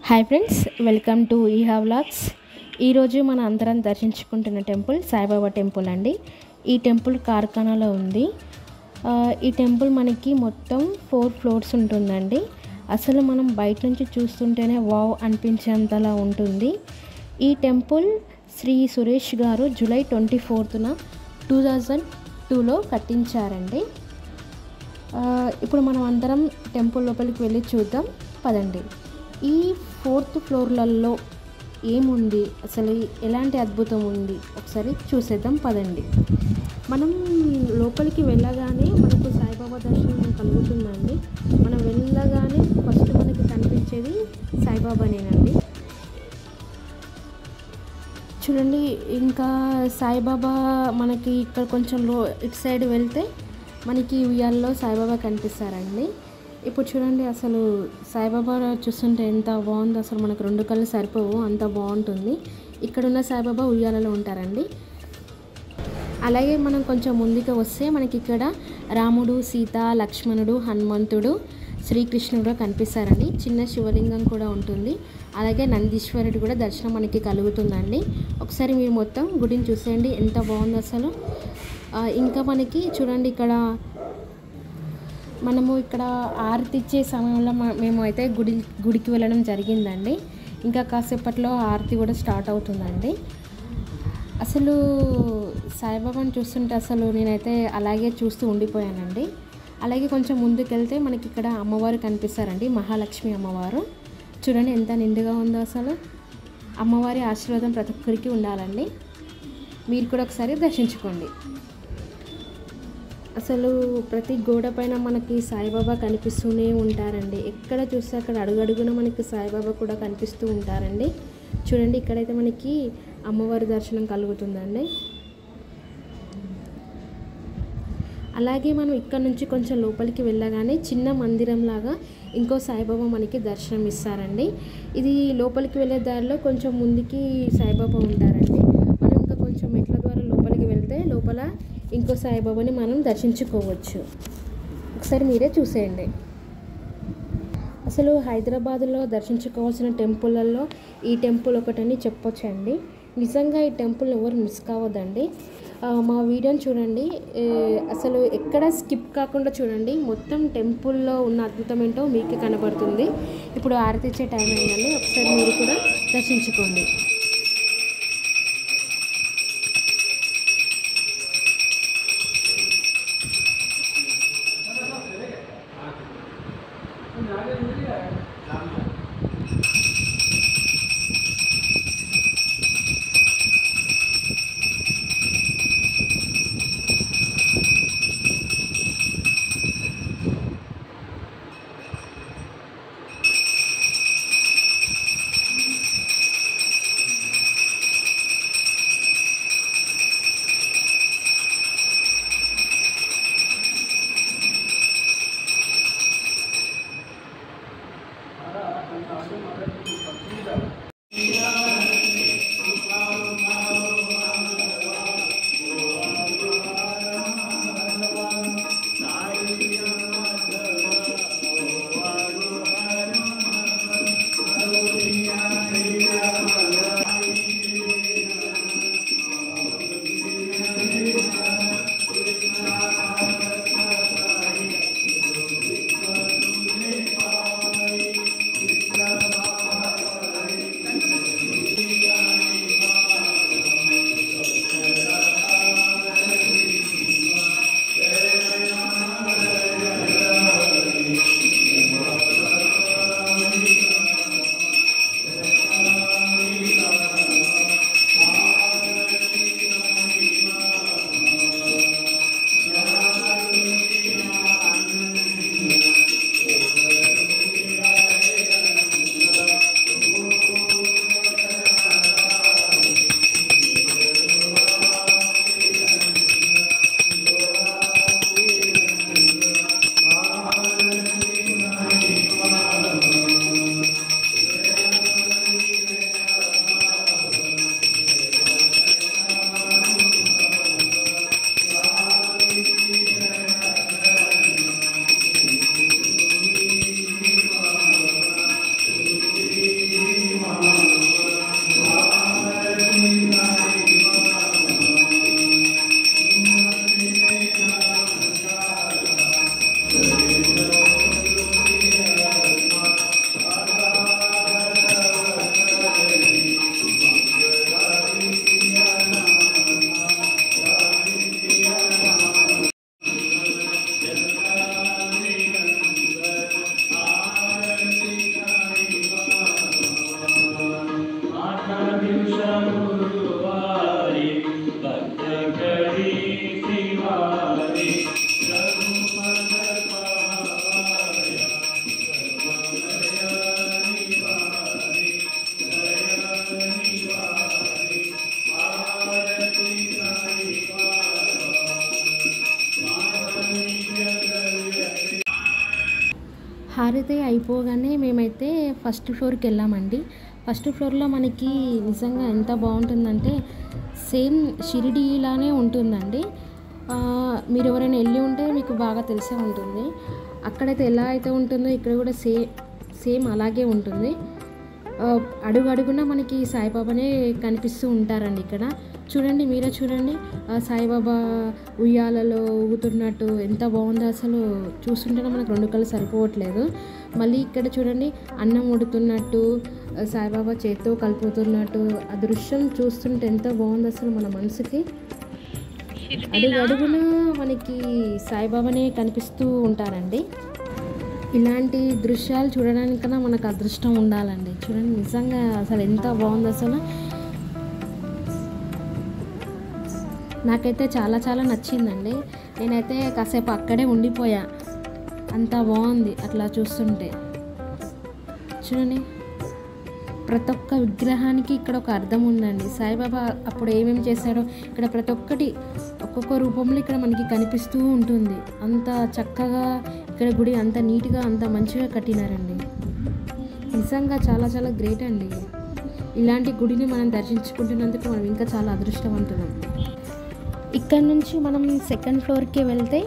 Hi friends, welcome to Eha vlogs. ఈరోజు మన అందరం దర్శించుకుంటున్న టెంపుల్ సాయిబాబా టెంపుల్ అండి. ఈ టెంపుల్ కార్ఖానాలో ఉంది. ఈ టెంపుల్ మనకి మొత్తం 4 ఫ్లోర్స్ ఉంటుందండి. అసలు మనం బయట నుంచి చూస్తుంటేనే వావ్ అనిపించేంతలా ఉంటుంది. ఈ టెంపుల్ శ్రీ సురేష్ గారు జూలై 24న 2002లో కట్టించారండి. ఇప్పుడు మనం అందరం టెంపుల్ లోపలికి వెళ్ళి చూద్దాం పదండి. ఈ 4th ఫ్లోర్లలో ఏముంది, అసలు ఎలాంటి అద్భుతం ఉంది ఒకసారి చూసేద్దాం పదండి. మనం లోపలికి వెళ్ళగానే మనకు సాయిబాబా దర్శనం కలుగుతుందండి. మనం వెళ్ళగానే ఫస్ట్ మనకి కనిపించేది సాయిబాబానేనండి. చూడండి, ఇంకా సాయిబాబా మనకి ఇక్కడ కొంచెం ఇటు సైడ్ వెళ్తే మనకి ఉయ్యాల్లో సాయిబాబా కనిపిస్తారండి. ఇప్పుడు చూడండి, అసలు సాయిబాబా చూస్తుంటే ఎంత బాగుందో, అసలు మనకు 2 కళ్ళు సరిపోవు, అంత బాగుంటుంది. ఇక్కడున్న సాయిబాబా ఉయ్యాలలో ఉంటారండి. అలాగే మనం కొంచెం ముందుకు వస్తే మనకి ఇక్కడ రాముడు, సీత, లక్ష్మణుడు, హనుమంతుడు, శ్రీకృష్ణుడు కనిపిస్తారండి. చిన్న శివలింగం కూడా ఉంటుంది. అలాగే నందీశ్వరుడు కూడా దర్శనం మనకి కలుగుతుందండి. ఒకసారి మీరు మొత్తం గుడిని చూసేయండి, ఎంత బాగుందో అసలు. ఇంకా మనకి చూడండి, మనము ఇక్కడ ఆరతి ఇచ్చే సమయంలో మేము అయితే గుడికి వెళ్ళడం జరిగిందండి. ఇంకా కాసేపట్లో ఆరతి కూడా స్టార్ట్ అవుతుందండి. అసలు సాయిబాబాని చూస్తుంటే అసలు నేనైతే అలాగే చూస్తూ ఉండిపోయానండి. అలాగే కొంచెం ముందుకెళ్తే మనకి ఇక్కడ అమ్మవారు కనిపిస్తారండి, మహాలక్ష్మి అమ్మవారు. చూడండి ఎంత నిండుగా ఉందో అసలు. అమ్మవారి ఆశీర్వాదం ప్రతి ఒక్కరికి ఉండాలండి. మీరు కూడా ఒకసారి దర్శించుకోండి. అసలు ప్రతి గోడ పైన మనకి సాయిబాబా కనిపిస్తూనే ఉంటారండి. ఎక్కడ చూస్తే అక్కడ అడుగడుగున మనకి సాయిబాబా కూడా కనిపిస్తూ ఉంటారండి. చూడండి, ఇక్కడైతే మనకి అమ్మవారి దర్శనం కలుగుతుందండి. అలాగే మనం ఇక్కడ నుంచి కొంచెం లోపలికి వెళ్ళగానే చిన్న మందిరం లాగా ఇంకో సాయిబాబా మనకి దర్శనం ఇస్తారండి. ఇది లోపలికి వెళ్ళే దారిలో కొంచెం ముందుకి సాయిబాబా ఉంటారండి. మనం ఇంకా కొంచెం మెట్ల ద్వారా లోపలికి వెళ్తే లోపల ఇంకో సాయిబాబాని మనం దర్శించుకోవచ్చు. ఒకసారి మీరే చూసేయండి. అసలు హైదరాబాద్లో దర్శించుకోవాల్సిన టెంపుల్లలో ఈ టెంపుల్ ఒకటని చెప్పొచ్చండి. నిజంగా ఈ టెంపుల్ ఎవరు మిస్ కావద్దండి. మా వీడియోని చూడండి, అసలు ఎక్కడ స్కిప్ కాకుండా చూడండి. మొత్తం టెంపుల్లో ఉన్న అద్భుతం ఏంటో మీకే కనబడుతుంది. ఇప్పుడు ఆరతి ఇచ్చే టైం అయిందండి, ఒకసారి మీరు కూడా దర్శించుకోండి. అయితే అయిపోగానే మేమైతే ఫస్ట్ ఫ్లోర్కి వెళ్ళామండి. ఫస్ట్ ఫ్లోర్లో మనకి నిజంగా ఎంత బాగుంటుందంటే సేమ్ షిరిడీలానే ఉంటుందండి. మీరు ఎవరైనా వెళ్ళి ఉంటే మీకు బాగా తెలిసే ఉంటుంది. అక్కడైతే ఎలా అయితే ఉంటుందో ఇక్కడ కూడా సేమ్ అలాగే ఉంటుంది. అడుగు అడుగున మనకి సాయిబాబానే కనిపిస్తూ ఉంటారండి. ఇక్కడ చూడండి, మీరే చూడండి, సాయిబాబా ఉయ్యాలలో ఊగుతున్నట్టు ఎంత బాగుందో అసలు. చూస్తుంటేనే మనకు రెండు కళ్ళు సరిపోవట్లేదు. మళ్ళీ ఇక్కడ చూడండి, అన్నం ఉడుతున్నట్టు సాయిబాబా చేత్తో కలుపుతున్నట్టు ఆ దృశ్యం చూస్తుంటే ఎంత బాగుంది అసలు. మన మనసుకి అడుగు అడుగున మనకి సాయిబాబానే కనిపిస్తూ ఉంటారండి. ఇలాంటి దృశ్యాలు చూడడానికన్నా మనకు అదృష్టం ఉండాలండి. చూడండి, నిజంగా అసలు ఎంత బాగుంది అసలు. నాకైతే చాలా చాలా నచ్చిందండి. నేనైతే కాసేపు అక్కడే ఉండిపోయా, అంత బాగుంది అట్లా చూస్తుంటే. చూడండి, ప్రతి ఒక్క విగ్రహానికి ఇక్కడ ఒక అర్థం ఉందండి. సాయిబాబా అప్పుడు ఏమేమి చేశారో ఇక్కడ ప్రతి ఒక్కటి ఒక్కొక్క రూపంలో ఇక్కడ మనకి కనిపిస్తూ ఉంటుంది. అంత చక్కగా ఇక్కడ గుడి అంత నీట్గా అంత మంచిగా కట్టినారండి. నిజంగా చాలా చాలా గ్రేట్ అండి. ఇలాంటి గుడిని మనం దర్శించుకుంటున్నందుకు మనం ఇంకా చాలా అదృష్టవంతులం. ఇక్కడ నుంచి మనం సెకండ్ ఫ్లోర్కి వెళ్తే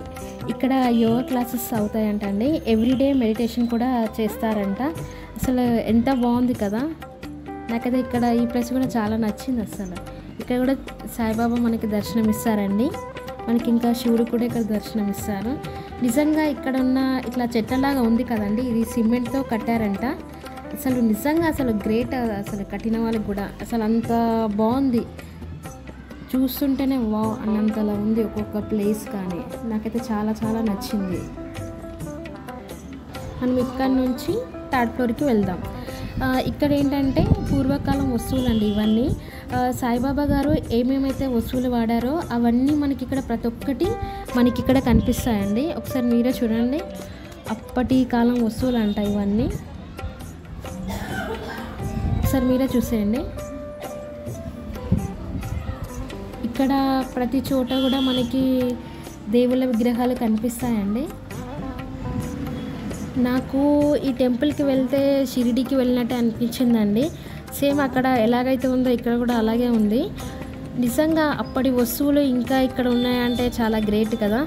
ఇక్కడ యోగా క్లాసెస్ అవుతాయంట అండి. ఎవ్రీడే మెడిటేషన్ కూడా చేస్తారంట. అసలు ఎంత బాగుంది కదా. నాకైతే ఇక్కడ ఈ ప్లేస్ కూడా చాలా నచ్చింది అసలు. ఇక్కడ కూడా సాయిబాబా మనకి దర్శనం ఇస్తారండి. మనకి ఇంకా శివుడు కూడా ఇక్కడ దర్శనం ఇస్తారు. నిజంగా ఇక్కడ ఉన్న ఇట్లా చెట్లలాగా ఉంది కదండి, ఇది సిమెంట్తో కట్టారంట. అసలు నిజంగా అసలు గ్రేట్ అసలు కట్టిన వాళ్ళకి కూడా. అసలు అంత బాగుంది, చూస్తుంటేనే వావ్ అన్నంతలా ఉంది ఒక్కొక్క ప్లేస్. కానీ నాకైతే చాలా చాలా నచ్చింది. మనం ఇక్కడ నుంచి థర్డ్ ఫ్లోర్కి వెళ్దాం. ఇక్కడ ఏంటంటే పూర్వకాలం వస్తువులు అండి ఇవన్నీ. సాయిబాబా గారు ఏమేమైతే వస్తువులు వాడారో అవన్నీ మనకి ఇక్కడ ప్రతి ఒక్కటి మనకి ఇక్కడ కనిపిస్తాయండి. ఒకసారి మీరే చూడండి, అప్పటి కాలం వస్తువులు అంట ఇవన్నీ. ఒకసారి మీరే చూసేయండి. ఇక్కడ ప్రతి చోట కూడా మనకి దేవుళ్ళ విగ్రహాలు కనిపిస్తాయండి. నాకు ఈ టెంపుల్కి వెళ్తే షిరిడీకి వెళ్ళినట్టే అనిపించిందండి. సేమ్ అక్కడ ఎలాగైతే ఉందో ఇక్కడ కూడా అలాగే ఉంది. నిజంగా అప్పటి వస్తువులు ఇంకా ఇక్కడ ఉన్నాయంటే చాలా గ్రేట్ కదా.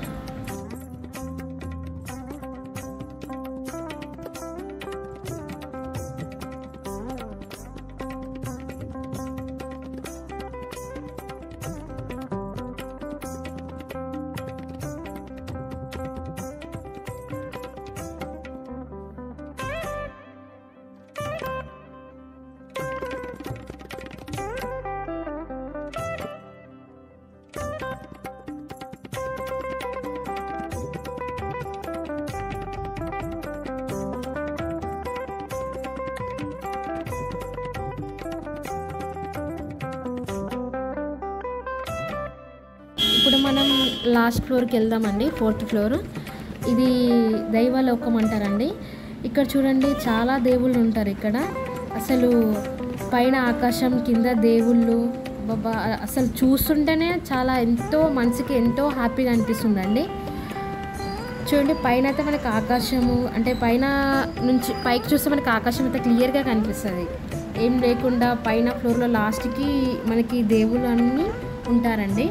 ఇప్పుడు మనం లాస్ట్ ఫ్లోర్కి వెళ్దామండి, ఫోర్త్ ఫ్లోర్. ఇది దైవలోకం అంటారండి. ఇక్కడ చూడండి, చాలా దేవుళ్ళు ఉంటారు ఇక్కడ. అసలు పైన ఆకాశం, కింద దేవుళ్ళు. బాబా అసలు చూస్తుంటేనే చాలా ఎంతో మనసుకి ఎంతో హ్యాపీగా అనిపిస్తుందండి. చూడండి, పైన అయితే మనకి ఆకాశము, అంటే పైన నుంచి పైకి చూస్తే మనకి ఆకాశం అయితే క్లియర్గా కనిపిస్తుంది. ఏం లేకుండా పైన ఫ్లోర్లో లాస్ట్కి మనకి దేవుళ్ళు అన్నీ ఉంటారండి.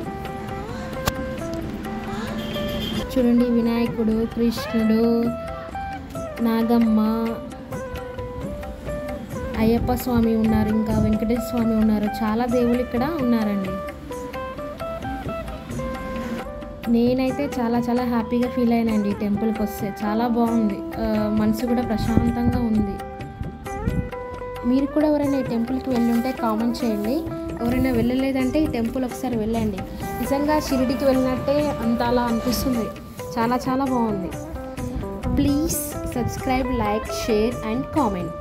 చూడండి, వినాయకుడు, కృష్ణుడు, నాగమ్మ, అయ్యప్ప స్వామి ఉన్నారు, ఇంకా వెంకటేశ్వర స్వామి ఉన్నారు. చాలా దేవుళ్ళు ఇక్కడ ఉన్నారండి. నేనైతే చాలా చాలా హ్యాపీగా ఫీల్ అయినండి ఈ టెంపుల్కి వస్తే. చాలా బాగుంది, మనసు కూడా ప్రశాంతంగా ఉంది. మీరు కూడా ఎవరైనా ఈ టెంపుల్కి వెళ్ళుంటే కామెంట్ చేయండి. ఎవరైనా వెళ్ళలేదంటే ఈ టెంపుల్ ఒకసారి వెళ్ళండి. నిజంగా షిరిడీకి వెళ్ళినట్టే అంత అలా అనిపిస్తుంది. చాలా చాలా బాగుంది. Please subscribe, like, share and comment.